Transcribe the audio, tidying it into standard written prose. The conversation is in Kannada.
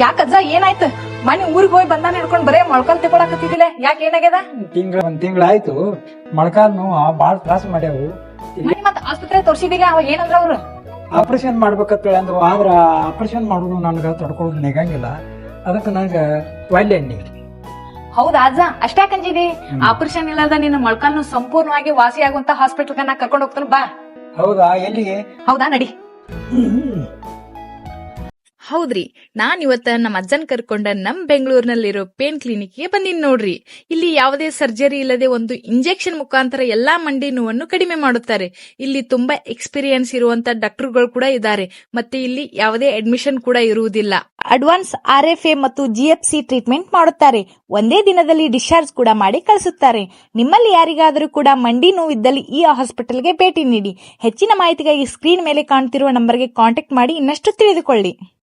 ಯಾಕಜ್ಜ ಏನಾಯ್ತು? ಮನೆ ಊರಿಗೆ ಹೋಗಿ ಬಂದಾನ ಹಿಡ್ಕೊಂಡ್ ಬರೇ ಮೊಳ್ಕಲ್ ತಗೊಳಕತ್ತಿದಿಲ್ಲ, ಯಾಕೆ ಏನಾಗ್ಯದ? ಒಂದ್ ತಿಂಗಳಾಯ್ತು ಮೊಳಕಾಲ್ ನೋವು ಬಾಳ ತ್ರಾಸ ಮಾಡ್ಯಾವು. ಮತ್ತ ಆಸ್ಪತ್ರೆ ತೋರ್ಸಿದಿಲ್ಲ, ಅವ ಏನಂದ್ರ ಅವ್ರು? ಆಪರೇಷನ್ ಮಾಡ್ಬೇಕಂತ ಅಂದ್ರು. ಆದ್ರ ಆಪರೇಷನ್ ಮಾಡುದು ನನ್ಗ ತಡ್ಕೊಳ್ಳೋದು ನೆಗಂಗಿಲ್ಲ. ಅದಕ್ಕೆ ನನಗ ಒಳ್ಳೆ ಎಣ್ಣೆ. ಹೌದಾ ಅಜ್ಜ, ಅಷ್ಟ್ಯಾಕ್ ಅಂಜಿದಿ? ಆಪರೇಷನ್ ಇಲ್ಲದ ನಿನ್ನ ಮೊಳ್ಕಾಲ್ನು ಸಂಪೂರ್ಣವಾಗಿ ವಾಸಿ ಆಗುವಂತ ಹಾಸ್ಪಿಟಲ್ ನಾ ಕರ್ಕೊಂಡ್ ಹೋಗ್ತಾನ ಬಾ. ಹೌದಾ? ಎಲ್ಲಿಗೆ? ಹೌದಾ, ನಡಿ. ಹೌದ್ರಿ, ನಾನ್ ಇವತ್ತ ನಮ್ಮ ಅಜ್ಜನ್ ಕರ್ಕೊಂಡ ನಮ್ ಬೆಂಗಳೂರಿನಲ್ಲಿರೋ ಪೇನ್ ಕ್ಲಿನಿಕ್ ಗೆ ಬಂದಿನ್ ನೋಡ್ರಿ. ಇಲ್ಲಿ ಯಾವುದೇ ಸರ್ಜರಿ ಇಲ್ಲದೆ ಒಂದು ಇಂಜೆಕ್ಷನ್ ಮುಖಾಂತರ ಎಲ್ಲಾ ಮಂಡಿ ನೋವನ್ನು ಕಡಿಮೆ ಮಾಡುತ್ತಾರೆ. ಇಲ್ಲಿ ತುಂಬಾ ಎಕ್ಸ್ಪೀರಿಯನ್ಸ್ ಇರುವಂತ ಡಾಕ್ಟರ್ಗಳು ಕೂಡ ಇದ್ದಾರೆ. ಮತ್ತೆ ಇಲ್ಲಿ ಯಾವುದೇ ಅಡ್ಮಿಷನ್ ಕೂಡ ಇರುವುದಿಲ್ಲ. ಅಡ್ವಾನ್ಸ್ RFA ಮತ್ತು GFC ಟ್ರೀಟ್ಮೆಂಟ್ ಮಾಡುತ್ತಾರೆ. ಒಂದೇ ದಿನದಲ್ಲಿ ಡಿಸ್ಚಾರ್ಜ್ ಕೂಡ ಮಾಡಿ ಕಳಿಸುತ್ತಾರೆ. ನಿಮ್ಮಲ್ಲಿ ಯಾರಿಗಾದರೂ ಕೂಡ ಮಂಡಿ ನೋವಿದ್ದಲ್ಲಿ ಈ ಹಾಸ್ಪಿಟಲ್ಗೆ ಭೇಟಿ ನೀಡಿ. ಹೆಚ್ಚಿನ ಮಾಹಿತಿಗಾಗಿ ಸ್ಕ್ರೀನ್ ಮೇಲೆ ಕಾಣ್ತಿರುವ ನಂಬರ್ಗೆ ಕಾಂಟ್ಯಾಕ್ಟ್ ಮಾಡಿ ಇನ್ನಷ್ಟು ತಿಳಿದುಕೊಳ್ಳಿ.